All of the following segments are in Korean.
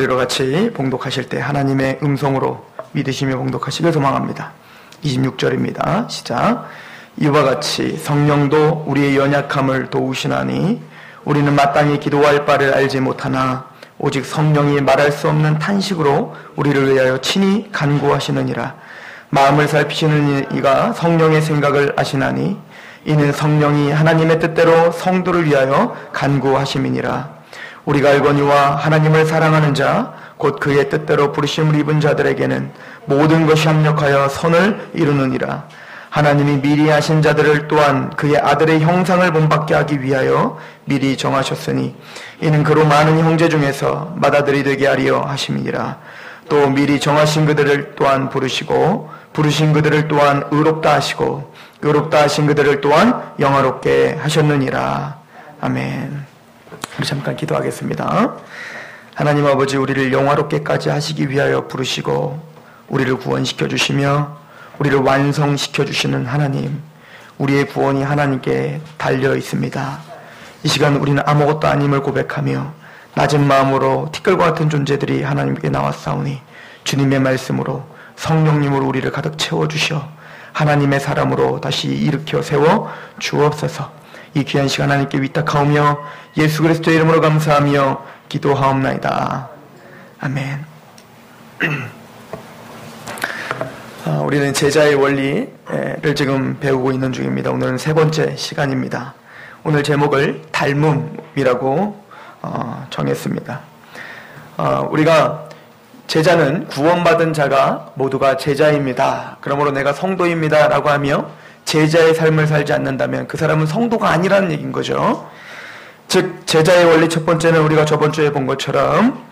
우리로 같이 봉독하실 때 하나님의 음성으로 믿으시며 봉독하시길 소망합니다. 26절입니다. 시작. 이와 같이 성령도 우리의 연약함을 도우시나니 우리는 마땅히 기도할 바를 알지 못하나 오직 성령이 말할 수 없는 탄식으로 우리를 위하여 친히 간구하시느니라. 마음을 살피시는 이가 성령의 생각을 아시나니 이는 성령이 하나님의 뜻대로 성도를 위하여 간구하심이니라. 우리가 알거니와 하나님을 사랑하는 자 곧 그의 뜻대로 부르심을 입은 자들에게는 모든 것이 합력하여 선을 이루느니라. 하나님이 미리 아신 자들을 또한 그의 아들의 형상을 본받게 하기 위하여 미리 정하셨으니 이는 그로 많은 형제 중에서 맏아들이 되게 하려 하심이니라. 또 미리 정하신 그들을 또한 부르시고 부르신 그들을 또한 의롭다 하시고 의롭다 하신 그들을 또한 영화롭게 하셨느니라. 아멘. 우리 잠깐 기도하겠습니다. 하나님 아버지, 우리를 영화롭게까지 하시기 위하여 부르시고 우리를 구원시켜 주시며 우리를 완성시켜 주시는 하나님, 우리의 구원이 하나님께 달려 있습니다. 이 시간 우리는 아무것도 아님을 고백하며 낮은 마음으로 티끌과 같은 존재들이 하나님께 나왔사오니 주님의 말씀으로 성령님으로 우리를 가득 채워주셔 하나님의 사람으로 다시 일으켜 세워 주옵소서. 이 귀한 시간 하나님께 위탁하오며 예수 그리스도의 이름으로 감사하며 기도하옵나이다. 아멘. 우리는 제자의 원리를 지금 배우고 있는 중입니다. 오늘은 세 번째 시간입니다. 오늘 제목을 닮음이라고 정했습니다. 우리가 제자는 구원받은 자가 모두가 제자입니다. 그러므로 내가 성도입니다 라고 하며 제자의 삶을 살지 않는다면 그 사람은 성도가 아니라는 얘기인 거죠. 즉 제자의 원리 첫 번째는 우리가 저번 주에 본 것처럼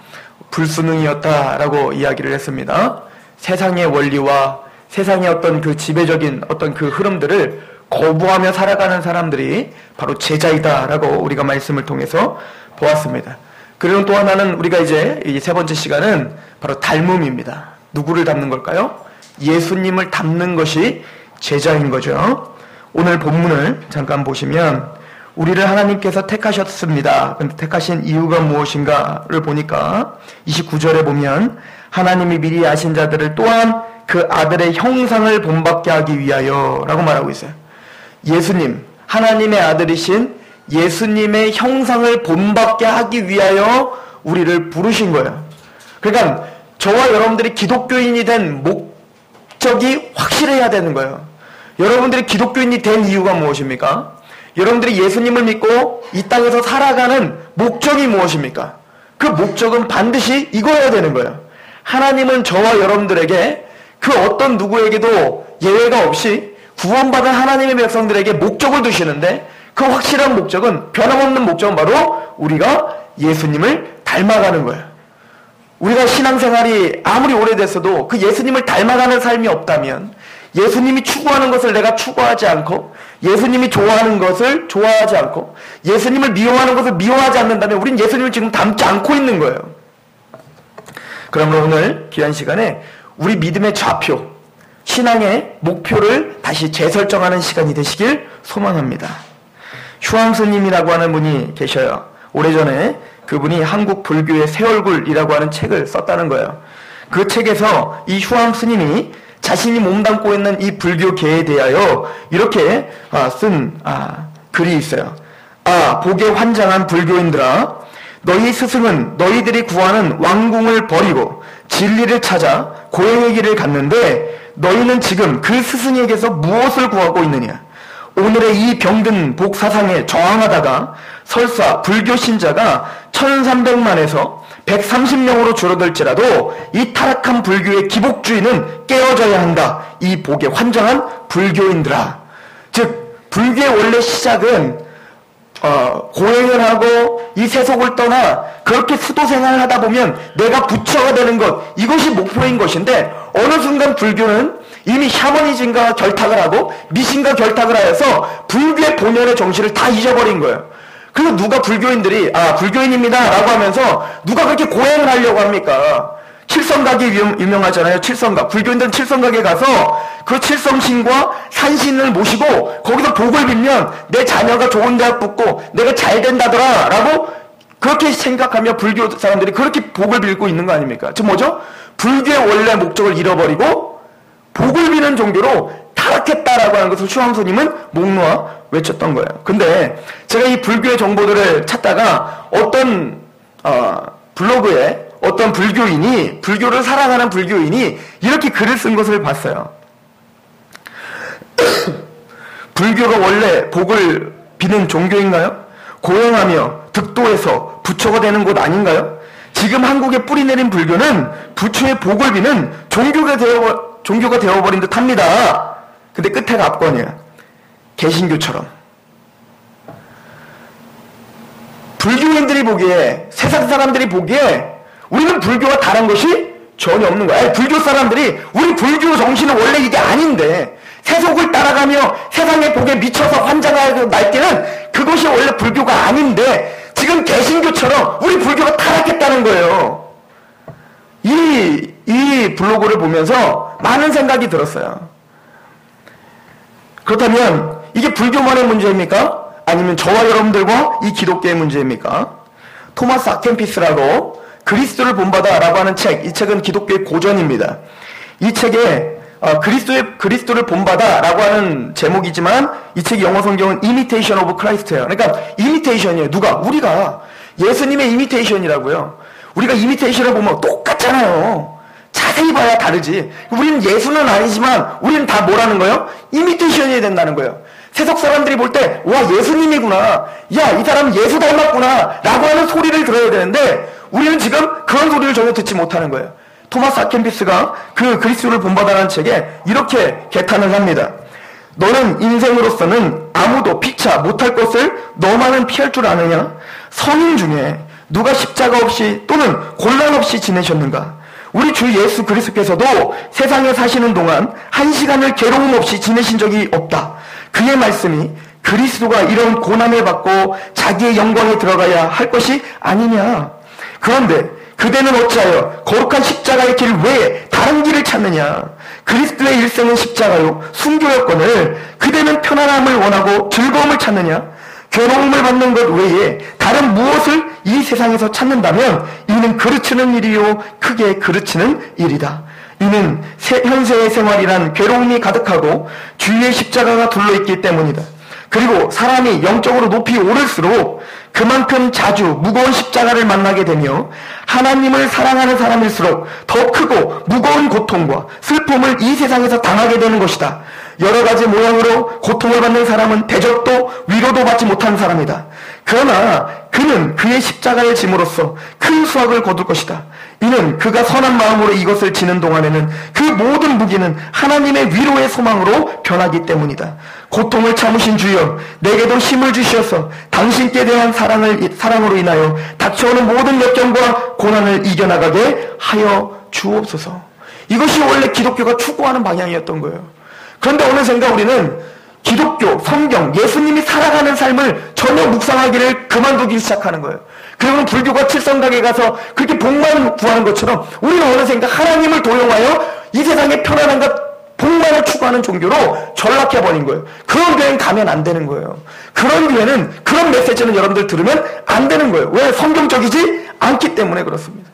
불순응이었다라고 이야기를 했습니다. 세상의 원리와 세상의 어떤 그 지배적인 어떤 그 흐름들을 거부하며 살아가는 사람들이 바로 제자이다라고 우리가 말씀을 통해서 보았습니다. 그리고 또 하나는 우리가 이제 이 세 번째 시간은 바로 닮음입니다. 누구를 닮는 걸까요? 예수님을 닮는 것이 제자인 거죠. 오늘 본문을 잠깐 보시면 우리를 하나님께서 택하셨습니다. 그런데 택하신 이유가 무엇인가를 보니까 29절에 보면 하나님이 미리 아신 자들을 또한 그 아들의 형상을 본받게 하기 위하여 라고 말하고 있어요. 예수님, 하나님의 아들이신 예수님의 형상을 본받게 하기 위하여 우리를 부르신 거예요. 그러니까 저와 여러분들이 기독교인이 된 목적이 확실해야 되는 거예요. 여러분들이 기독교인이 된 이유가 무엇입니까? 여러분들이 예수님을 믿고 이 땅에서 살아가는 목적이 무엇입니까? 그 목적은 반드시 이거여야 되는 거예요. 하나님은 저와 여러분들에게 그 어떤 누구에게도 예외가 없이 구원받은 하나님의 백성들에게 목적을 두시는데 그 확실한 목적은, 변함없는 목적은 바로 우리가 예수님을 닮아가는 거예요. 우리가 신앙생활이 아무리 오래됐어도 그 예수님을 닮아가는 삶이 없다면, 예수님이 추구하는 것을 내가 추구하지 않고 예수님이 좋아하는 것을 좋아하지 않고 예수님을 미워하는 것을 미워하지 않는다면 우린 예수님을 지금 닮지 않고 있는 거예요. 그러므로 오늘 귀한 시간에 우리 믿음의 좌표, 신앙의 목표를 다시 재설정하는 시간이 되시길 소망합니다. 휴암스님이라고 하는 분이 계셔요. 오래전에 그분이 한국 불교의 새 얼굴이라고 하는 책을 썼다는 거예요. 그 책에서 이 휴암스님이 자신이 몸담고 있는 이 불교계에 대하여 이렇게 쓴 글이 있어요. 복에 환장한 불교인들아, 너희 스승은 너희들이 구하는 왕궁을 버리고 진리를 찾아 고행의 길을 갔는데 너희는 지금 그 스승에게서 무엇을 구하고 있느냐? 오늘의 이 병든 복 사상에 저항하다가 설사 불교 신자가 1300만에서 130명으로 줄어들지라도 이 타락한 불교의 기복주의는 깨어져야 한다. 이 복에 환장한 불교인들아. 즉 불교의 원래 시작은 고행을 하고 이 세속을 떠나 그렇게 수도생활을 하다 보면 내가 부처가 되는 것, 이것이 목표인 것인데 어느 순간 불교는 이미 샤머니즘과 결탁을 하고 미신과 결탁을 하여서 불교의 본연의 정신을 다 잊어버린 거예요. 그리고 누가 불교인들이 불교인입니다 라고 하면서 누가 그렇게 고행을 하려고 합니까? 칠성각이 유명하잖아요. 칠성각. 불교인들은 칠성각에 가서 그 칠성신과 산신을 모시고 거기서 복을 빌면 내 자녀가 좋은 대학 붙고 내가 잘 된다더라 라고 그렇게 생각하며 불교 사람들이 그렇게 복을 빌고 있는 거 아닙니까? 즉 뭐죠? 불교의 원래 목적을 잃어버리고 복을 비는 종교로 타락했다라고 하는 것을 추함스님은 목 놓아 외쳤던 거예요. 근데 제가 이 불교의 정보들을 찾다가 어떤 블로그에 어떤 불교인이, 불교를 사랑하는 불교인이 이렇게 글을 쓴 것을 봤어요. 불교가 원래 복을 비는 종교인가요? 고행하며 득도해서 부처가 되는 곳 아닌가요? 지금 한국에 뿌리내린 불교는 부처의 복을 비는 종교가 되어버린 듯 합니다. 근데 끝에가 압권이에요. 개신교처럼. 불교인들이 보기에, 세상 사람들이 보기에 우리는 불교와 다른 것이 전혀 없는 거야. 불교 사람들이 우리 불교 정신은 원래 이게 아닌데 세속을 따라가며 세상의 복에 미쳐서 환장하고 날뛰는 그것이 원래 불교가 아닌데 지금 개신교처럼 우리 불교가 타락했다는 거예요. 이 블로그를 보면서 많은 생각이 들었어요. 그렇다면 이게 불교만의 문제입니까? 아니면 저와 여러분들과 이 기독교의 문제입니까? 토마스 아켄피스라고 그리스도를 본받아라고 하는 책, 이 책은 기독교의 고전입니다. 이 책에 그리스도를 본받아라고 하는 제목이지만 이 책의 영어 성경은 Imitation of Christ예요. 그러니까 imitation이에요. 누가? 우리가 예수님의 imitation이라고요. 우리가 imitation을 보면 똑같잖아요. 자세히 봐야 다르지. 우리는 예수는 아니지만 우리는 다 뭐라는 거예요? imitation이 된다는 거예요. 세속 사람들이 볼 때 와 예수님이구나, 야 이 사람 예수 닮았구나 라고 하는 소리를 들어야 되는데 우리는 지금 그런 소리를 전혀 듣지 못하는 거예요. 토마스 아켄피스가 그 그리스도를 본받아라는 책에 이렇게 개탄을 합니다. 너는 인생으로서는 아무도 피차 못할 것을 너만은 피할 줄 아느냐? 성인 중에 누가 십자가 없이 또는 곤란 없이 지내셨는가? 우리 주 예수 그리스도께서도 세상에 사시는 동안 한 시간을 괴로움 없이 지내신 적이 없다. 그의 말씀이 그리스도가 이런 고난을 받고 자기의 영광에 들어가야 할 것이 아니냐. 그런데 그대는 어찌하여 거룩한 십자가의 길 외에 다른 길을 찾느냐. 그리스도의 일생은 십자가요 순교였거늘 그대는 편안함을 원하고 즐거움을 찾느냐. 괴로움을 받는 것 외에 다른 무엇을 이 세상에서 찾는다면 이는 그르치는 일이요 크게 그르치는 일이다. 이는 현세의 생활이란 괴로움이 가득하고 주위에 십자가가 둘러있기 때문이다. 그리고 사람이 영적으로 높이 오를수록 그만큼 자주 무거운 십자가를 만나게 되며 하나님을 사랑하는 사람일수록 더 크고 무거운 고통과 슬픔을 이 세상에서 당하게 되는 것이다. 여러 가지 모양으로 고통을 받는 사람은 대접도 위로도 받지 못한 사람이다. 그러나 그는 그의 십자가를 짐으로써 큰 수확을 거둘 것이다. 이는 그가 선한 마음으로 이것을 지는 동안에는 그 모든 무기는 하나님의 위로의 소망으로 변하기 때문이다. 고통을 참으신 주여, 내게도 힘을 주시어서 당신께 대한 사랑으로 인하여 닥쳐오는 모든 역경과 고난을 이겨나가게 하여 주옵소서. 이것이 원래 기독교가 추구하는 방향이었던 거예요. 그런데 어느샌가 우리는 기독교, 성경, 예수님이 살아가는 삶을 전혀 묵상하기를 그만두기 시작하는 거예요. 그리고 불교가 칠성각에 가서 그렇게 복만 구하는 것처럼 우리는 어느샌가 하나님을 도용하여 이 세상의 편안함과 복만을 추구하는 종교로 전락해버린 거예요. 그런 교회는 가면 안 되는 거예요. 그런 교회는, 그런 메시지는 여러분들 들으면 안 되는 거예요. 왜? 성경적이지 않기 때문에 그렇습니다.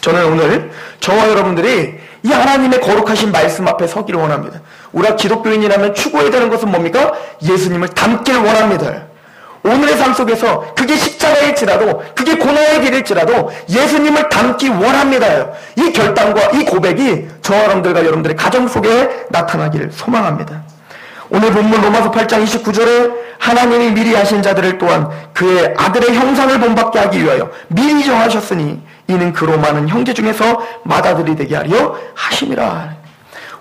저는 오늘 저와 여러분들이 이 하나님의 거룩하신 말씀 앞에 서기를 원합니다. 우리가 기독교인이라면 추구해야 되는 것은 뭡니까? 예수님을 닮길 원합니다. 오늘의 삶 속에서 그게 십자가일지라도 그게 고난의 길일지라도 예수님을 닮기 원합니다. 이 결단과 이 고백이 저와 여러분들과 여러분들의 가정 속에 나타나기를 소망합니다. 오늘 본문 로마서 8장 29절에 하나님이 미리 하신 자들을 또한 그의 아들의 형상을 본받게 하기 위하여 미리 정하셨으니 이는 그로 많은 형제 중에서 맏아들이 되게 하려 하심이라.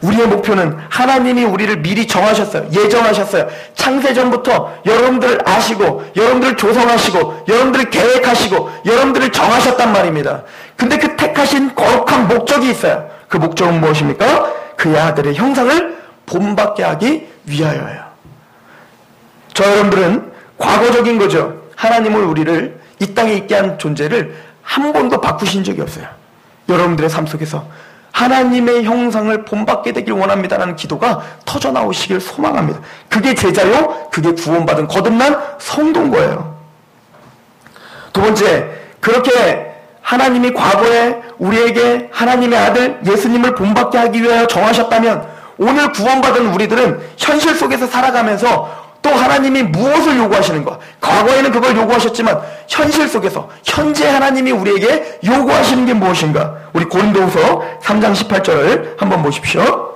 우리의 목표는 하나님이 우리를 미리 정하셨어요. 예정하셨어요. 창세전부터 여러분들을 아시고 여러분들을 조성하시고 여러분들을 계획하시고 여러분들을 정하셨단 말입니다. 근데 그 택하신 거룩한 목적이 있어요. 그 목적은 무엇입니까? 그의 아들의 형상을 본받게 하기 위하여예요. 저 여러분들은 과거적인 거죠. 하나님을 우리를 이 땅에 있게 한 존재를 한 번도 바꾸신 적이 없어요. 여러분들의 삶 속에서 하나님의 형상을 본받게 되길 원합니다라는 기도가 터져나오시길 소망합니다. 그게 제자요, 그게 구원받은 거듭난 성도인 거예요. 번째, 그렇게 하나님이 과거에 우리에게 하나님의 아들 예수님을 본받게 하기 위하여 정하셨다면 오늘 구원받은 우리들은 현실 속에서 살아가면서 또 하나님이 무엇을 요구하시는가? 과거에는 그걸 요구하셨지만 현실 속에서 현재 하나님이 우리에게 요구하시는 게 무엇인가? 우리 고린도후서 3장 18절을 한번 보십시오.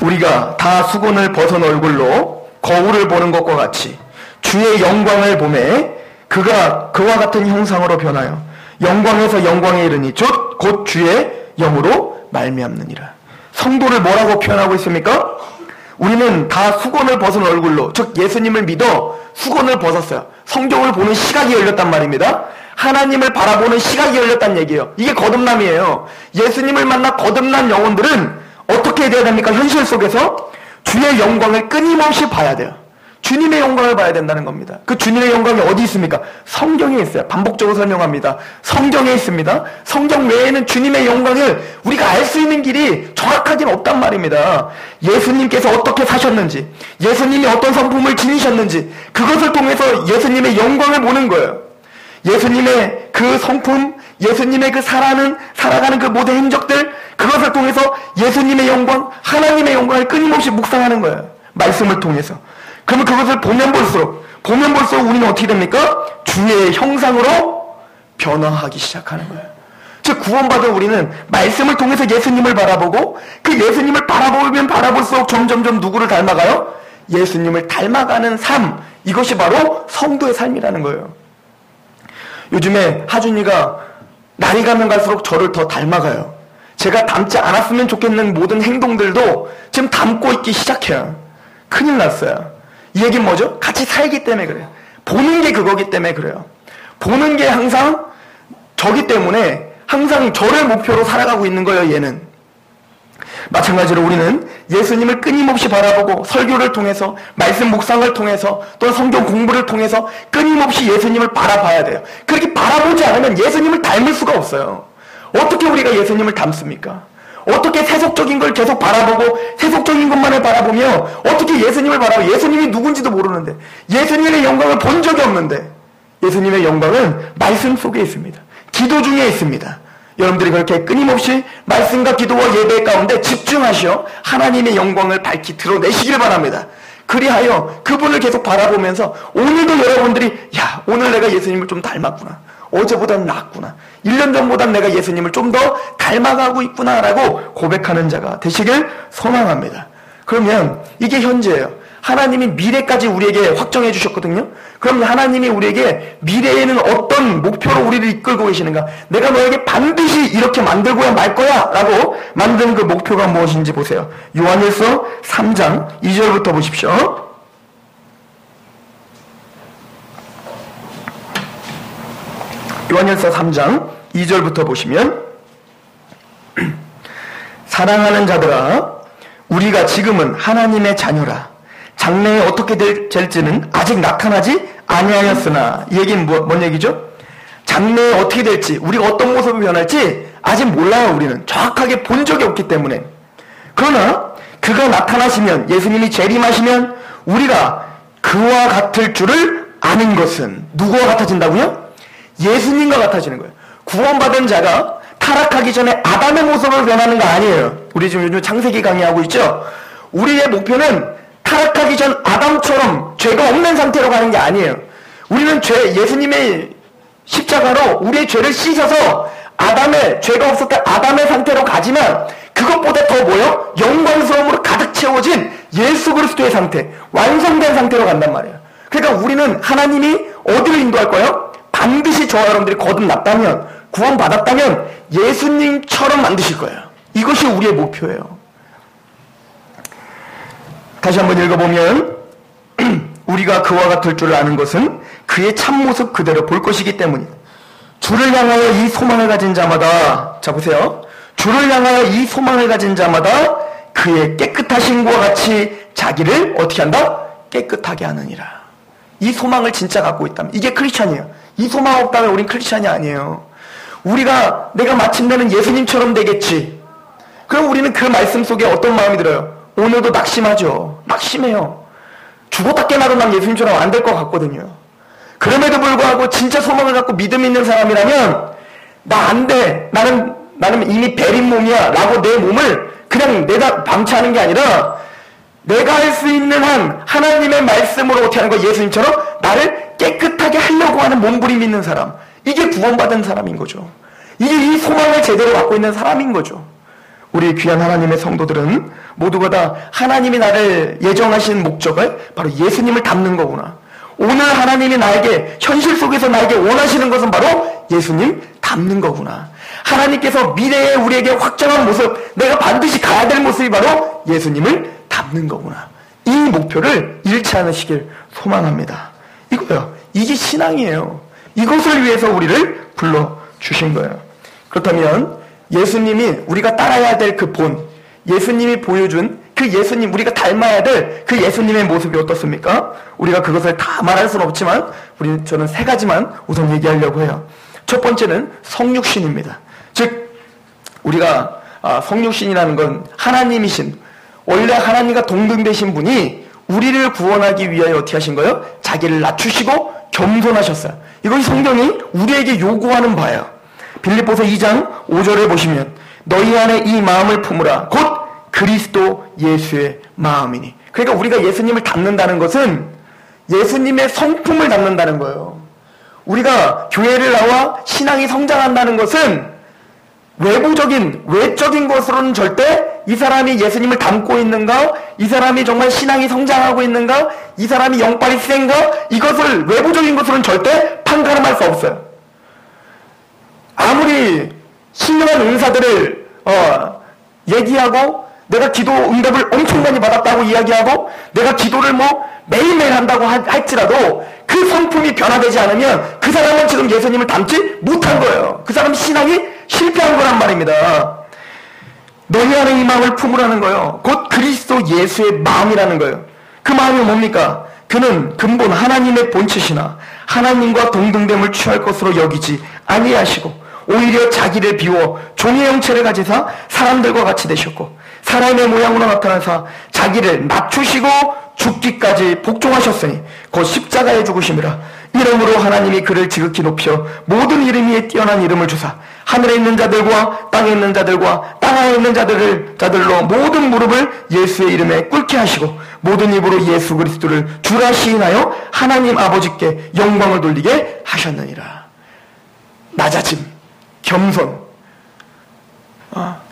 우리가 다 수건을 벗은 얼굴로 거울을 보는 것과 같이 주의 영광을 보매 그가 그와 같은 형상으로 변하여 영광에서 영광에 이르니 곧 주의 영으로 말미암느니라. 성도를 뭐라고 표현하고 있습니까? 우리는 다 수건을 벗은 얼굴로, 즉 예수님을 믿어 수건을 벗었어요. 성경을 보는 시각이 열렸단 말입니다. 하나님을 바라보는 시각이 열렸단 얘기예요. 이게 거듭남이에요. 예수님을 만나 거듭난 영혼들은 어떻게 돼야 됩니까? 현실 속에서 주의 영광을 끊임없이 봐야 돼요. 주님의 영광을 봐야 된다는 겁니다. 그 주님의 영광이 어디 있습니까? 성경에 있어요. 반복적으로 설명합니다. 성경에 있습니다. 성경 외에는 주님의 영광을 우리가 알 수 있는 길이 정확하긴 없단 말입니다. 예수님께서 어떻게 사셨는지, 예수님이 어떤 성품을 지니셨는지 그것을 통해서 예수님의 영광을 보는 거예요. 예수님의 그 성품, 예수님의 그 살아가는 그 모든 행적들, 그것을 통해서 예수님의 영광, 하나님의 영광을 끊임없이 묵상하는 거예요. 말씀을 통해서. 그러면 그것을 보면 볼수록 우리는 어떻게 됩니까? 주의 형상으로 변화하기 시작하는 거예요. 즉 구원받은 우리는 말씀을 통해서 예수님을 바라보고 그 예수님을 바라보면 바라볼수록 점점점 누구를 닮아가요? 예수님을 닮아가는 삶, 이것이 바로 성도의 삶이라는 거예요. 요즘에 하준이가 날이 가면 갈수록 저를 더 닮아가요. 제가 닮지 않았으면 좋겠는 모든 행동들도 지금 닮고 있기 시작해요. 큰일 났어요. 이 얘기는 뭐죠? 같이 살기 때문에 그래요. 보는 게 그거기 때문에 그래요. 보는 게 항상 저기 때문에 항상 저를 목표로 살아가고 있는 거예요, 얘는. 마찬가지로 우리는 예수님을 끊임없이 바라보고 설교를 통해서, 말씀 묵상을 통해서, 또 성경 공부를 통해서 끊임없이 예수님을 바라봐야 돼요. 그렇게 바라보지 않으면 예수님을 닮을 수가 없어요. 어떻게 우리가 예수님을 닮습니까? 어떻게 세속적인 걸 계속 바라보고 세속적인 것만을 바라보며 어떻게 예수님을 바라보, 예수님이 누군지도 모르는데, 예수님의 영광을 본 적이 없는데, 예수님의 영광은 말씀 속에 있습니다. 기도 중에 있습니다. 여러분들이 그렇게 끊임없이 말씀과 기도와 예배 가운데 집중하시어 하나님의 영광을 밝히 드러내시길 바랍니다. 그리하여 그분을 계속 바라보면서 오늘도 여러분들이 야, 오늘 내가 예수님을 좀 닮았구나, 어제보다는 낫구나, 1년 전보다는 내가 예수님을 좀 더 닮아가고 있구나라고 고백하는 자가 되시길 소망합니다. 그러면 이게 현재예요. 하나님이 미래까지 우리에게 확정해 주셨거든요. 그럼 하나님이 우리에게 미래에는 어떤 목표로 우리를 이끌고 계시는가, 내가 너에게 반드시 이렇게 만들고야 말 거야 라고 만든 그 목표가 무엇인지 보세요. 요한일서 3장 2절부터 보십시오. 요한일서 3장 2절부터 보시면 사랑하는 자들아, 우리가 지금은 하나님의 자녀라. 장래에 어떻게 될지는 아직 나타나지 아니하였으나, 이 얘기는 뭔 얘기죠? 장래에 어떻게 될지, 우리가 어떤 모습을 변할지 아직 몰라요. 우리는 정확하게 본 적이 없기 때문에. 그러나 그가 나타나시면, 예수님이 재림하시면 우리가 그와 같을 줄을 아는 것은, 누구와 같아진다고요? 예수님과 같아지는 거예요. 구원받은 자가 타락하기 전에 아담의 모습으로 변하는 거 아니에요. 우리 지금 요즘 창세기 강의하고 있죠? 우리의 목표는 타락하기 전 아담처럼 죄가 없는 상태로 가는 게 아니에요. 우리는 예수님의 십자가로 우리의 죄를 씻어서 아담의, 죄가 없었던 아담의 상태로 가지만, 그것보다 더 뭐요? 영광스러움으로 가득 채워진 예수 그리스도의 상태, 완성된 상태로 간단 말이에요. 그러니까 우리는 하나님이 어디로 인도할 거예요? 반드시 저와 여러분들이 거듭났다면, 구원받았다면 예수님처럼 만드실 거예요. 이것이 우리의 목표예요. 다시 한번 읽어보면 우리가 그와 같을 줄 아는 것은 그의 참모습 그대로 볼 것이기 때문이다. 주를 향하여 이 소망을 가진 자마다, 자 보세요, 주를 향하여 이 소망을 가진 자마다 그의 깨끗하심과 같이 자기를 어떻게 한다? 깨끗하게 하느니라. 이 소망을 진짜 갖고 있다면 이게 크리스찬이에요. 이 소망 없다면 우린 크리스찬이 아니에요. 내가 마침내는 예수님처럼 되겠지. 그럼 우리는 그 말씀 속에 어떤 마음이 들어요? 오늘도 낙심하죠. 낙심해요. 죽었다 깨나도 난 예수님처럼 안 될 것 같거든요. 그럼에도 불구하고 진짜 소망을 갖고 믿음 있는 사람이라면 나 안 돼. 나는 이미 베린 몸이야. 라고 내 몸을 그냥 내가 방치하는 게 아니라 내가 할 수 있는 한 하나님의 말씀으로 어떻게 하는 거 예수님처럼 나를 깨끗하게 하려고 하는 몸부림 있는 사람. 이게 구원받은 사람인 거죠. 이게 이 소망을 제대로 갖고 있는 사람인 거죠. 우리 귀한 하나님의 성도들은 모두가 다 하나님이 나를 예정하신 목적을 바로 예수님을 닮는 거구나. 오늘 하나님이 나에게 현실 속에서 나에게 원하시는 것은 바로 예수님 닮는 거구나. 하나님께서 미래에 우리에게 확정한 모습, 내가 반드시 가야 될 모습이 바로 예수님을 닮는 거구나. 이 목표를 잃지 않으시길 소망합니다. 이거요. 이게 신앙이에요. 이것을 위해서 우리를 불러주신 거예요. 그렇다면 예수님이 우리가 따라야 될 그 본, 예수님이 보여준 그 예수님, 우리가 닮아야 될 그 예수님의 모습이 어떻습니까? 우리가 그것을 다 말할 수는 없지만 저는 세 가지만 우선 얘기하려고 해요. 첫 번째는 성육신입니다. 즉 우리가 성육신이라는 건 하나님이신, 원래 하나님과 동등되신 분이 우리를 구원하기 위하여 어떻게 하신 거예요? 자기를 낮추시고 겸손하셨어요. 이것이 성경이 우리에게 요구하는 바예요. 빌립보서 2장 5절에 보시면 너희 안에 이 마음을 품으라 곧 그리스도 예수의 마음이니. 그러니까 우리가 예수님을 닮는다는 것은 예수님의 성품을 닮는다는 거예요. 우리가 교회를 나와 신앙이 성장한다는 것은 외적인 것으로는 절대 이 사람이 예수님을 닮고 있는가, 이 사람이 정말 신앙이 성장하고 있는가, 이 사람이 영빨이 센가, 이것을 외부적인 것으로는 절대 판가름할 수 없어요. 아무리 신령한 은사들을 얘기하고 내가 기도 응답을 엄청 많이 받았다고 이야기하고 내가 기도를 매일매일 한다고 할지라도 그 성품이 변화되지 않으면 그 사람은 지금 예수님을 닮지 못한 거예요. 그 사람 신앙이 실패한 거란 말입니다. 너희 안에 이 마음을 품으라는 거예요. 곧 그리스도 예수의 마음이라는 거예요. 그 마음이 뭡니까? 그는 근본 하나님의 본체시나 하나님과 동등됨을 취할 것으로 여기지 아니하시고 오히려 자기를 비워 종의 형체를 가지사 사람들과 같이 되셨고 사람의 모양으로 나타나사 자기를 낮추시고 죽기까지 복종하셨으니 곧 십자가에 죽으심이라. 이름으로 하나님이 그를 지극히 높여 모든 이름 위에 뛰어난 이름을 주사 하늘에 있는 자들과 땅에 있는 자들과 땅 하에 있는 자들로 모든 무릎을 예수의 이름에 꿇게 하시고 모든 입으로 예수 그리스도를 주라 시인하여 하나님 아버지께 영광을 돌리게 하셨느니라. 낮아짐, 겸손.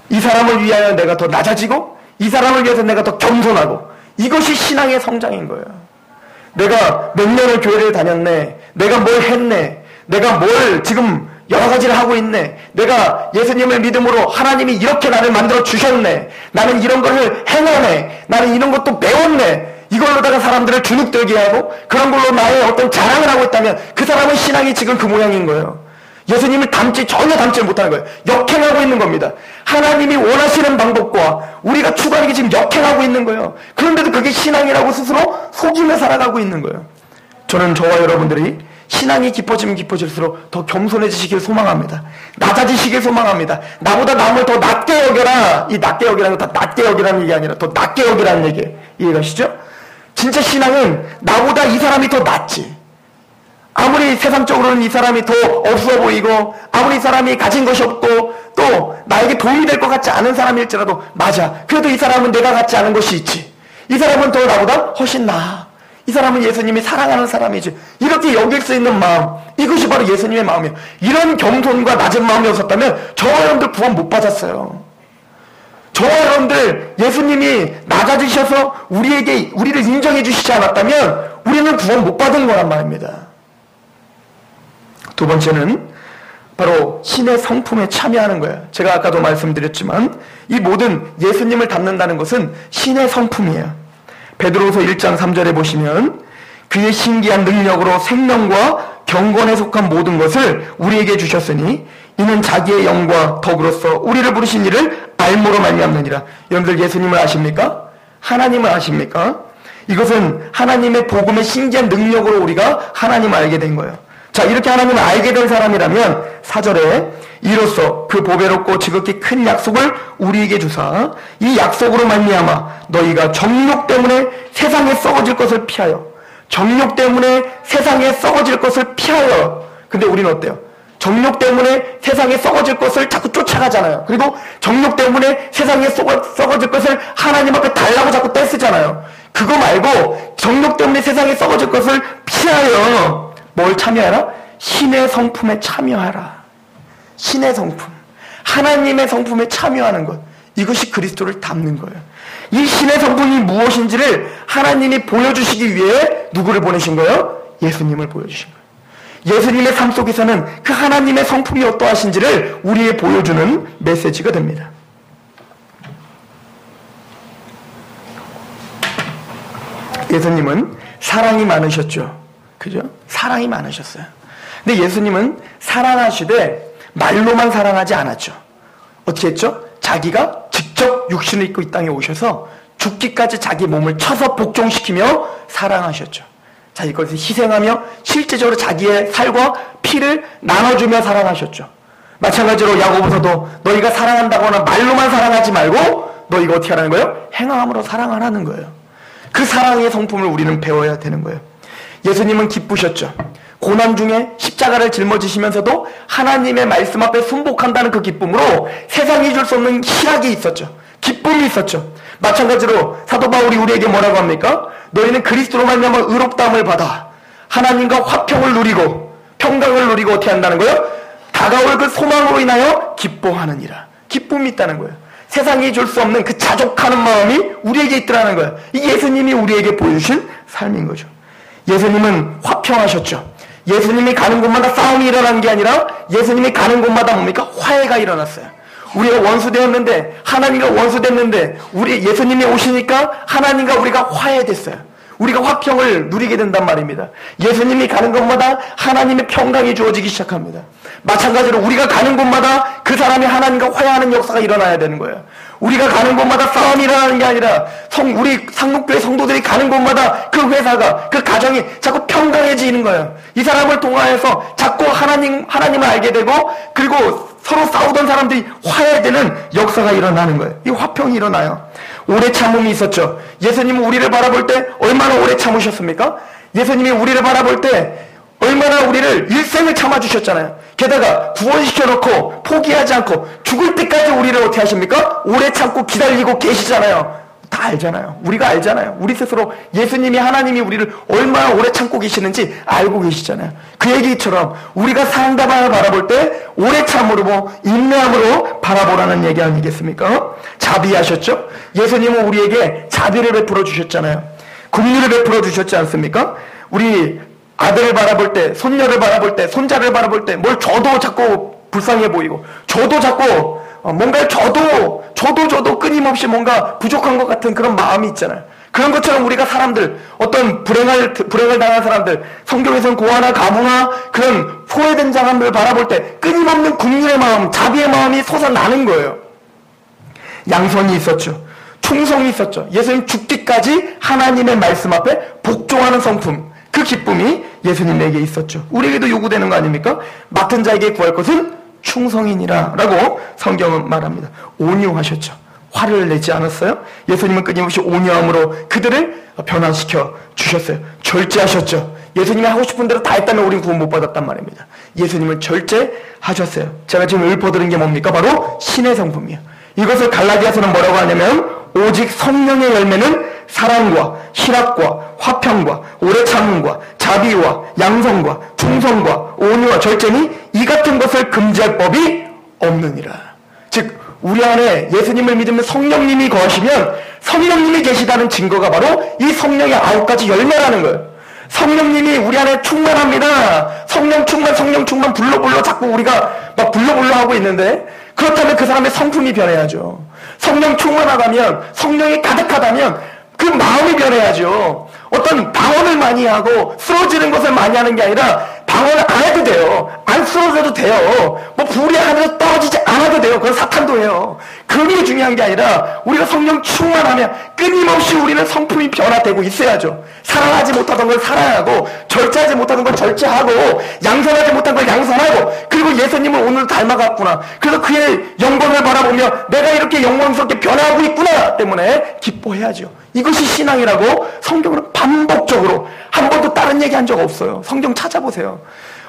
이 사람을 위하여 내가 더 낮아지고 이 사람을 위해서 내가 더 겸손하고, 이것이 신앙의 성장인 거예요. 내가 몇 년을 교회를 다녔네, 내가 뭘 했네, 내가 뭘 지금 여러 가지를 하고 있네, 내가 예수님을 믿음으로 하나님이 이렇게 나를 만들어 주셨네, 나는 이런 것을 행하네, 나는 이런 것도 배웠네, 이걸로다가 사람들을 주눅들게 하고 그런 걸로 나의 어떤 자랑을 하고 있다면 그 사람의 신앙이 지금 그 모양인 거예요. 예수님을 전혀 닮지 못하는 거예요. 역행하고 있는 겁니다. 하나님이 원하시는 방법과 우리가 추구하는 게 지금 역행하고 있는 거예요. 그런데도 그게 신앙이라고 스스로 속이며 살아가고 있는 거예요. 저는 저와 여러분들이 신앙이 깊어지면 깊어질수록 더 겸손해지시길 소망합니다. 낮아지시길 소망합니다. 나보다 남을 더 낮게 여겨라. 이 낮게 여기라는 건 다 낮게 여기라는 얘기 아니라 더 낮게 여기라는 얘기. 이해가시죠? 진짜 신앙은 나보다 이 사람이 더 낫지. 아무리 세상적으로는 이 사람이 더 없어 보이고 아무리 이 사람이 가진 것이 없고 또 나에게 도움이 될 것 같지 않은 사람일지라도 맞아. 그래도 이 사람은 내가 갖지 않은 것이 있지. 이 사람은 더 나보다 훨씬 나아. 이 사람은 예수님이 사랑하는 사람이지. 이렇게 여길 수 있는 마음, 이것이 바로 예수님의 마음이에요. 이런 겸손과 낮은 마음이 없었다면 저와 여러분들 구원 못 받았어요. 저와 여러분들 예수님이 낮아지셔서 우리를 인정해 주시지 않았다면 우리는 구원 못 받은 거란 말입니다. 두 번째는 바로 신의 성품에 참여하는 거예요. 제가 아까도 말씀드렸지만 이 모든 예수님을 닮는다는 것은 신의 성품이에요. 베드로서 1장 3절에 보시면 그의 신기한 능력으로 생명과 경건에 속한 모든 것을 우리에게 주셨으니 이는 자기의 영과 덕으로서 우리를 부르신 이를 알므로 말미암느니라. 여러분들 예수님을 아십니까? 하나님을 아십니까? 이것은 하나님의 복음의 신기한 능력으로 우리가 하나님을 알게 된 거예요. 자, 이렇게 하나님을 알게 된 사람이라면 4절에 이로써 그 보배롭고 지극히 큰 약속을 우리에게 주사 이 약속으로 말미암아 너희가 정욕 때문에 세상에 썩어질 것을 피하여 정욕 때문에 세상에 썩어질 것을 피하여. 근데 우리는 어때요? 정욕 때문에 세상에 썩어질 것을 자꾸 쫓아가잖아요. 그리고 정욕 때문에 세상에 썩어질 것을 하나님 앞에 달라고 자꾸 떼쓰잖아요. 그거 말고 정욕 때문에 세상에 썩어질 것을 피하여 뭘 참여하라? 신의 성품에 참여하라. 신의 성품, 하나님의 성품에 참여하는 것, 이것이 그리스도를 닮는 거예요. 이 신의 성품이 무엇인지를 하나님이 보여주시기 위해 누구를 보내신 거예요? 예수님을 보여주신 거예요. 예수님의 삶 속에서는 그 하나님의 성품이 어떠하신지를 우리에게 보여주는 메시지가 됩니다. 예수님은 사랑이 많으셨죠. 그죠? 사랑이 많으셨어요. 근데 예수님은 사랑하시되 말로만 사랑하지 않았죠. 어떻게 했죠? 자기가 직접 육신을 입고 이 땅에 오셔서 죽기까지 자기 몸을 쳐서 복종시키며 사랑하셨죠. 자, 이것을 희생하며 실제적으로 자기의 살과 피를 나눠주며 사랑하셨죠. 마찬가지로 야고보서도 너희가 사랑한다거나 말로만 사랑하지 말고 너희가 어떻게 하라는 거예요? 행함으로 사랑하라는 거예요. 그 사랑의 성품을 우리는 배워야 되는 거예요. 예수님은 기쁘셨죠. 고난 중에 십자가를 짊어지시면서도 하나님의 말씀 앞에 순복한다는 그 기쁨으로 세상이 줄 수 없는 희락이 있었죠. 기쁨이 있었죠. 마찬가지로 사도 바울이 우리에게 뭐라고 합니까? 너희는 그리스도로 말미암아 의롭다함을 받아 하나님과 화평을 누리고 평강을 누리고 어떻게 한다는 거예요? 다가올 그 소망으로 인하여 기뻐하느니라. 기쁨이 있다는 거예요. 세상이 줄 수 없는 그 자족하는 마음이 우리에게 있더라는 거예요. 이 예수님이 우리에게 보여주신 삶인 거죠. 예수님은 화평하셨죠. 예수님이 가는 곳마다 싸움이 일어난 게 아니라 예수님이 가는 곳마다 뭡니까? 화해가 일어났어요. 우리가 원수되었는데 하나님과 원수됐는데 우리 예수님이 오시니까 하나님과 우리가 화해됐어요. 우리가 화평을 누리게 된단 말입니다. 예수님이 가는 곳마다 하나님의 평강이 주어지기 시작합니다. 마찬가지로 우리가 가는 곳마다 그 사람이 하나님과 화해하는 역사가 일어나야 되는 거예요. 우리가 가는 곳마다 싸움이 일어나는 게 아니라 우리 상록교회 성도들이 가는 곳마다 그 회사가, 그 가정이 자꾸 평강해지는 거예요. 이 사람을 통하여서 자꾸 하나님을 알게 되고 그리고 서로 싸우던 사람들이 화해되는 역사가 일어나는 거예요. 이 화평이 일어나요. 오래 참음이 있었죠. 예수님은 우리를 바라볼 때 얼마나 오래 참으셨습니까? 예수님이 우리를 바라볼 때 얼마나 우리를 일생을 참아주셨잖아요. 게다가 구원시켜놓고 포기하지 않고 죽을 때까지 우리를 어떻게 하십니까? 오래 참고 기다리고 계시잖아요. 다 알잖아요. 우리가 알잖아요. 우리 스스로 예수님이 하나님이 우리를 얼마나 오래 참고 계시는지 알고 계시잖아요. 그 얘기처럼 우리가 상대방을 바라볼 때 오래 참으로 인내함으로 바라보라는 얘기 아니겠습니까? 자비하셨죠? 예수님은 우리에게 자비를 베풀어 주셨잖아요. 긍휼을 베풀어 주셨지 않습니까? 우리 아들을 바라볼 때, 손녀를 바라볼 때, 손자를 바라볼 때 뭘 줘도 자꾸 불쌍해 보이고 줘도 자꾸 뭔가를 줘도 끊임없이 뭔가 부족한 것 같은 그런 마음이 있잖아요. 그런 것처럼 우리가 사람들, 어떤 불행을 당한 사람들, 성경에서는 고아나 가부나 그런 소외된 사람들을 바라볼 때 끊임없는 긍휼의 마음, 자비의 마음이 솟아나는 거예요. 양선이 있었죠. 충성이 있었죠. 예수님 죽기까지 하나님의 말씀 앞에 복종하는 성품, 그 기쁨이 예수님에게 있었죠. 우리에게도 요구되는 거 아닙니까? 맡은 자에게 구할 것은 충성이니라 라고 성경은 말합니다. 온유하셨죠. 화를 내지 않았어요. 예수님은 끊임없이 온유함으로 그들을 변화시켜 주셨어요. 절제하셨죠. 예수님이 하고 싶은 대로 다 했다면 우리는 구원 못 받았단 말입니다. 예수님은 절제하셨어요. 제가 지금 읊어드린 게 뭡니까? 바로 신의 성품이에요. 이것을 갈라디아서는 뭐라고 하냐면 오직 성령의 열매는 사랑과 희락과 화평과 오래 참음과 자비와 양성과 충성과 온유와 절제니 이 같은 것을 금지할 법이 없느니라. 즉 우리 안에 예수님을 믿으면 성령님이 거하시면 성령님이 계시다는 증거가 바로 이 성령의 9가지 열매라는 거예요. 성령님이 우리 안에 충만합니다. 성령 충만 불러 자꾸 우리가 막 불러 하고 있는데 그렇다면 그 사람의 성품이 변해야죠. 성령 충만하다면, 성령이 가득하다면 그 마음이 변해야죠. 어떤 방언을 많이 하고 쓰러지는 것을 많이 하는 게 아니라 방언을 안 해도 돼요. 안 쓰러져도 돼요. 뭐 불이 하늘에서 떨어지지 않아도 돼요. 그건 사탄도 해요. 그게 중요한 게 아니라 우리가 성령 충만하면 끊임없이 우리는 성품이 변화되고 있어야죠. 사랑하지 못하던 걸 사랑하고, 절제하지 못하던 걸 절제하고, 양선하지 못한 걸 양선하고, 그리고 예수님을 오늘 닮아갔구나. 그래서 그의 영광을 바라보며 내가 이렇게 영광스럽게 변화하고 있구나 때문에 기뻐해야죠. 이것이 신앙이라고 성경은 반복적으로 한 번도 다른 얘기한 적 없어요. 성경 찾아보세요.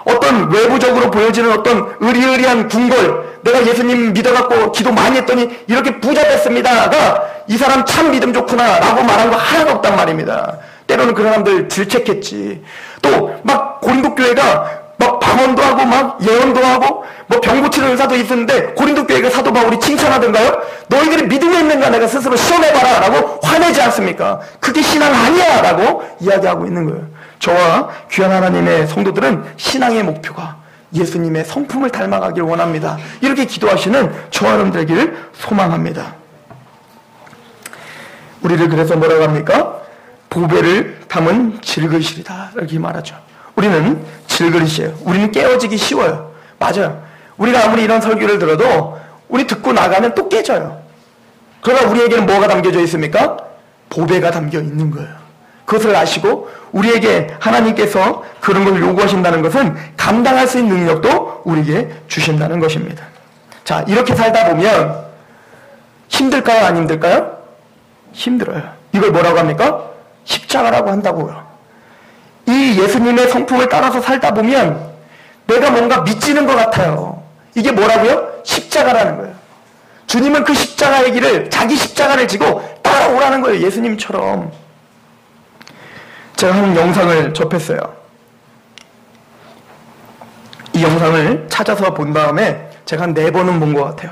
어떤 외부적으로 보여지는 어떤 의리의리한 궁궐, 내가 예수님 믿어갖고 기도 많이 했더니 이렇게 부자 됐습니다가 이 사람 참 믿음 좋구나 라고 말한 거 하나도 없단 말입니다. 때로는 그 사람들 질책했지. 또 막 고린도 교회가 막 방언도 하고 막 예언도 하고 뭐 병 고치는 의사도 있었는데 고린도 교회가 사도 바울이 칭찬하던가요? 너희들이 믿음이 있는가 내가 스스로 시험해봐라 라고 화내지 않습니까? 그게 신앙 아니야 라고 이야기하고 있는 거예요. 저와 귀한 하나님의 성도들은 신앙의 목표가 예수님의 성품을 닮아가길 원합니다. 이렇게 기도하시는 저와 여러분들에게 소망합니다. 우리를 그래서 뭐라고 합니까? 보배를 담은 질그릇이다 이렇게 말하죠. 우리는 질그릇이에요. 우리는 깨어지기 쉬워요. 맞아요. 우리가 아무리 이런 설교를 들어도 우리 듣고 나가면 또 깨져요. 그러나 우리에게는 뭐가 담겨져 있습니까? 보배가 담겨 있는 거예요. 그것을 아시고 우리에게 하나님께서 그런 걸 요구하신다는 것은 감당할 수 있는 능력도 우리에게 주신다는 것입니다. 자, 이렇게 살다 보면 힘들까요? 안 힘들까요? 힘들어요. 이걸 뭐라고 합니까? 십자가라고 한다고요. 이 예수님의 성품을 따라서 살다 보면 내가 뭔가 미치는 것 같아요. 이게 뭐라고요? 십자가라는 거예요. 주님은 그 십자가의 길을, 자기 십자가를 지고 따라오라는 거예요. 예수님처럼. 제가 한 영상을 접했어요. 이 영상을 찾아서 본 다음에 제가 한 4번은 본 것 같아요.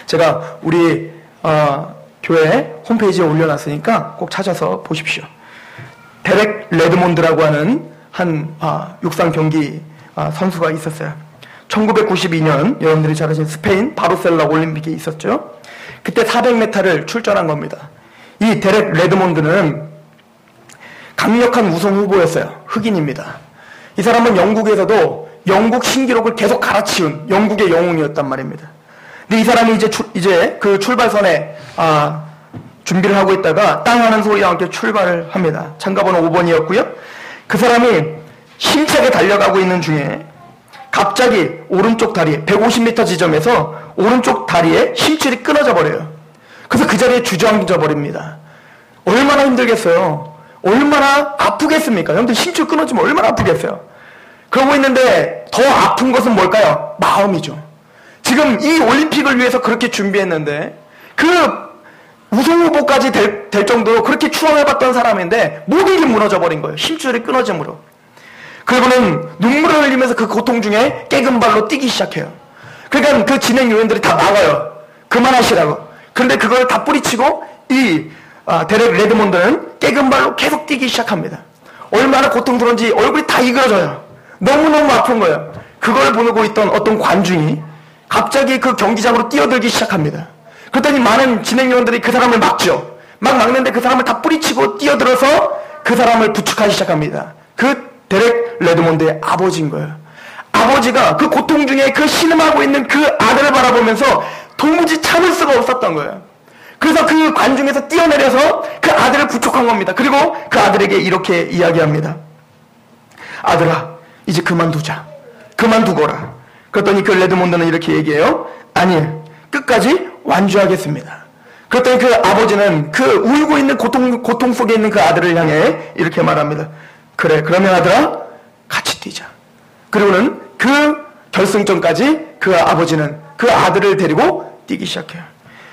제가 우리 교회 홈페이지에 올려놨으니까 꼭 찾아서 보십시오. 데렉 레드몬드라고 하는 한 육상 경기 선수가 있었어요. 1992년 여러분들이 잘 아시는 스페인 바르셀로나 올림픽에 있었죠. 그때 400m를 출전한 겁니다. 이 데렉 레드몬드는 강력한 우승 후보였어요. 흑인입니다. 이 사람은 영국에서도 영국 신기록을 계속 갈아치운 영국의 영웅이었단 말입니다. 근데 이 사람이 이제 그 출발선에 준비를 하고 있다가 땅 하는 소리와 함께 출발을 합니다. 참가번호 5번이었고요. 그 사람이 힘차게 달려가고 있는 중에 갑자기 오른쪽 다리 150m 지점에서 오른쪽 다리에 힘줄이 끊어져 버려요. 그래서 그 자리에 주저앉아 버립니다. 얼마나 힘들겠어요. 얼마나 아프겠습니까? 여러분들 힘줄 끊어지면 얼마나 아프겠어요. 그러고 있는데 더 아픈 것은 뭘까요? 마음이죠. 지금 이 올림픽을 위해서 그렇게 준비했는데 그 우승 후보까지 될 정도로 그렇게 추앙해봤던 사람인데 모든 게 무너져 버린 거예요. 힘줄이 끊어짐으로. 그리고는 눈물을 흘리면서 그 고통 중에 깨금 발로 뛰기 시작해요. 그러니까 그 진행 요원들이 다 나와요. 그만하시라고. 그런데 그걸 다 뿌리치고 이 데렉 레드몬드는 깨금 발로 계속 뛰기 시작합니다. 얼마나 고통스러운지 얼굴이 다 이그러져요. 너무너무 아픈 거예요. 그걸 보고 있던 어떤 관중이 갑자기 그 경기장으로 뛰어들기 시작합니다. 그랬더니 많은 진행 요원들이 그 사람을 막죠. 막 막는데 그 사람을 다 뿌리치고 뛰어들어서 그 사람을 부축하기 시작합니다. 그 데렉 레드몬드의 아버지인 거예요. 아버지가 그 고통 중에 그 신음하고 있는 그 아들을 바라보면서 도무지 참을 수가 없었던 거예요. 그래서 그 관중에서 뛰어내려서 그 아들을 부축한 겁니다. 그리고 그 아들에게 이렇게 이야기합니다. 아들아, 이제 그만두자. 그만두거라. 그랬더니 그 레드몬드는 이렇게 얘기해요. 아니, 끝까지 완주하겠습니다. 그랬더니 그 아버지는 그 울고 있는 고통 속에 있는 그 아들을 향해 이렇게 말합니다. 그래, 그러면 아들아, 같이 뛰자. 그리고는 그 결승전까지 그 아버지는 그 아들을 데리고 뛰기 시작해요.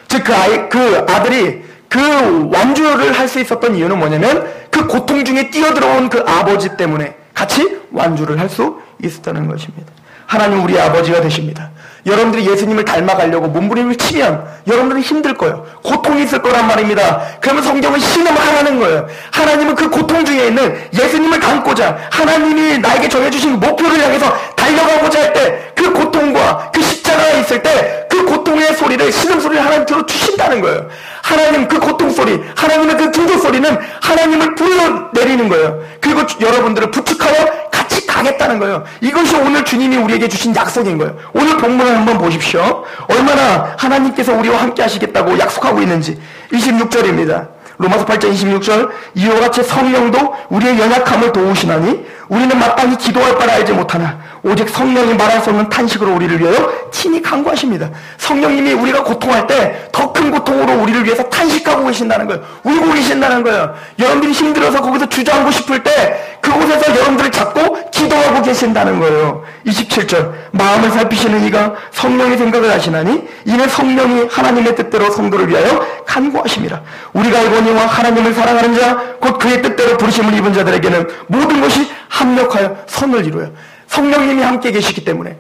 즉, 그 아들이 그 완주를 할 수 있었던 이유는 뭐냐면 그 고통 중에 뛰어들어온 그 아버지 때문에 같이 완주를 할 수 있었다는 것입니다. 하나님 우리 아버지가 되십니다. 여러분들이 예수님을 닮아가려고 몸부림을 치면 여러분들은 힘들 거예요. 고통이 있을 거란 말입니다. 그러면 성경은 신음하라는 거예요. 하나님은 그 고통 중에 있는 예수님을 닮고자 하나님이 나에게 정해주신 목표를 향해서 달려가고자 할 때 그 고통과 그 십자가가 있을 때 그 고통의 소리를 신음소리를 하나님 들어주신다는 거예요. 하나님 그 고통소리, 하나님의 그 기도소리는 하나님을 불러내리는 거예요. 그리고 여러분들을 부축하여 같이 나겠다는 거예요. 이것이 오늘 주님이 우리에게 주신 약속인 거예요. 오늘 본문을 한번 보십시오. 얼마나 하나님께서 우리와 함께 하시겠다고 약속하고 있는지. 26절입니다. 로마서 8장 26절, 이와 같이 성령도 우리의 연약함을 도우시나니 우리는 마땅히 기도할 바를 알지 못하나 오직 성령이 말할 수 없는 탄식으로 우리를 위하여 친히 간구하십니다. 성령님이 우리가 고통할 때 더 큰 고통으로 우리를 위해서 탄식하고 계신다는 거예요. 울고 계신다는 거예요. 여러분들이 힘들어서 거기서 주저앉고 싶을 때 그곳에서 여러분들을 잡고 기도하고 계신다는 거예요. 27절, 마음을 살피시는 이가 성령의 생각을 하시나니 이는 성령이 하나님의 뜻대로 성도를 위하여 간구하십니다. 우리가 알거니와 하나님을 사랑하는 자 곧 그의 뜻대로 부르심을 입은 자들에게는 모든 것이 합력하여 선을 이루어요. 성령님이 함께 계시기 때문에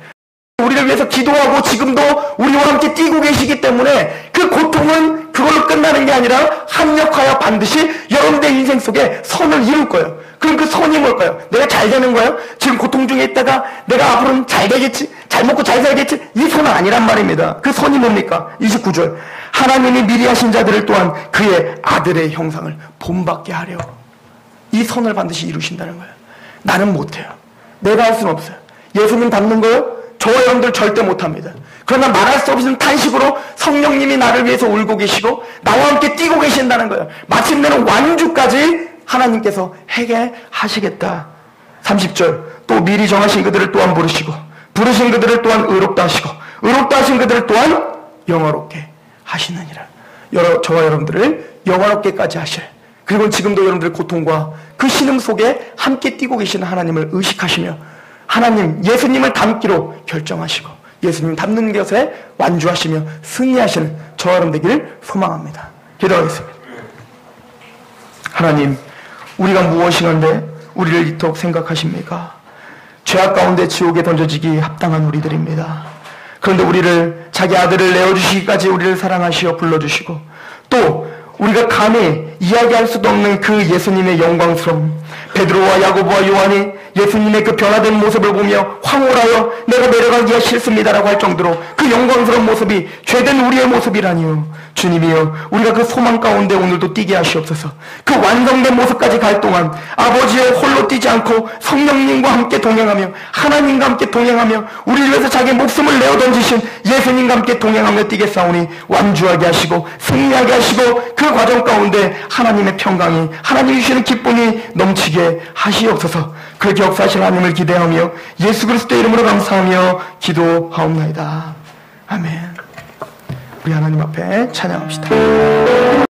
우리를 위해서 기도하고 지금도 우리와 함께 뛰고 계시기 때문에 그 고통은 그걸로 끝나는 게 아니라 합력하여 반드시 여러분의 인생 속에 선을 이룰 거예요. 그럼 그 선이 뭘까요? 내가 잘 되는 거예요? 지금 고통 중에 있다가 내가 앞으로는 잘 되겠지? 잘 먹고 잘 살겠지? 이 선은 아니란 말입니다. 그 선이 뭡니까? 29절, 하나님이 미리 하신 자들을 또한 그의 아들의 형상을 본받게 하려. 이 선을 반드시 이루신다는 거예요. 나는 못해요. 내가 할 수는 없어요. 예수님 닮는 거요? 저와 여러분들 절대 못합니다. 그러나 말할 수 없는 탄식으로 성령님이 나를 위해서 울고 계시고 나와 함께 뛰고 계신다는 거예요. 마침내는 완주까지 하나님께서 하게 하시겠다. 30절, 또 미리 정하신 그들을 또한 부르시고 부르신 그들을 또한 의롭다 하시고 의롭다 하신 그들을 또한 영화롭게 하시느니라. 저와 여러분들을 영화롭게까지 하실, 그리고 지금도 여러분들의 고통과 그 신음 속에 함께 뛰고 계시는 하나님을 의식하시며 하나님, 예수님을 닮기로 결정하시고 예수님 닮는 것에 완주하시며 승리하시는 저와 여러분 되기를 소망합니다. 기도하겠습니다. 하나님, 우리가 무엇이건데 우리를 이토록 생각하십니까? 죄악 가운데 지옥에 던져지기 합당한 우리들입니다. 그런데 우리를 자기 아들을 내어주시기까지 우리를 사랑하시어 불러주시고 또 우리가 감히 이야기할 수도 없는 그 예수님의 영광스러움, 베드로와 야고보와 요한이 예수님의 그 변화된 모습을 보며 황홀하여 내가 내려가기가 싫습니다라고 할 정도로 그 영광스러운 모습이 죄된 우리의 모습이라니요. 주님이여, 우리가 그 소망 가운데 오늘도 뛰게 하시옵소서. 그 완성된 모습까지 갈 동안 아버지의 홀로 뛰지 않고 성령님과 함께 동행하며 하나님과 함께 동행하며 우리를 위해서 자기 목숨을 내어 던지신 예수님과 함께 동행하며 뛰겠사오니 완주하게 하시고 승리하게 하시고 그 과정 가운데 하나님의 평강이, 하나님이 주시는 기쁨이 넘치게 하시옵소서. 그렇게 역사하실 하나님을 기대하며 예수 그리스도의 이름으로 감사하며 기도하옵나이다. 아멘. 우리 하나님 앞에 찬양합시다.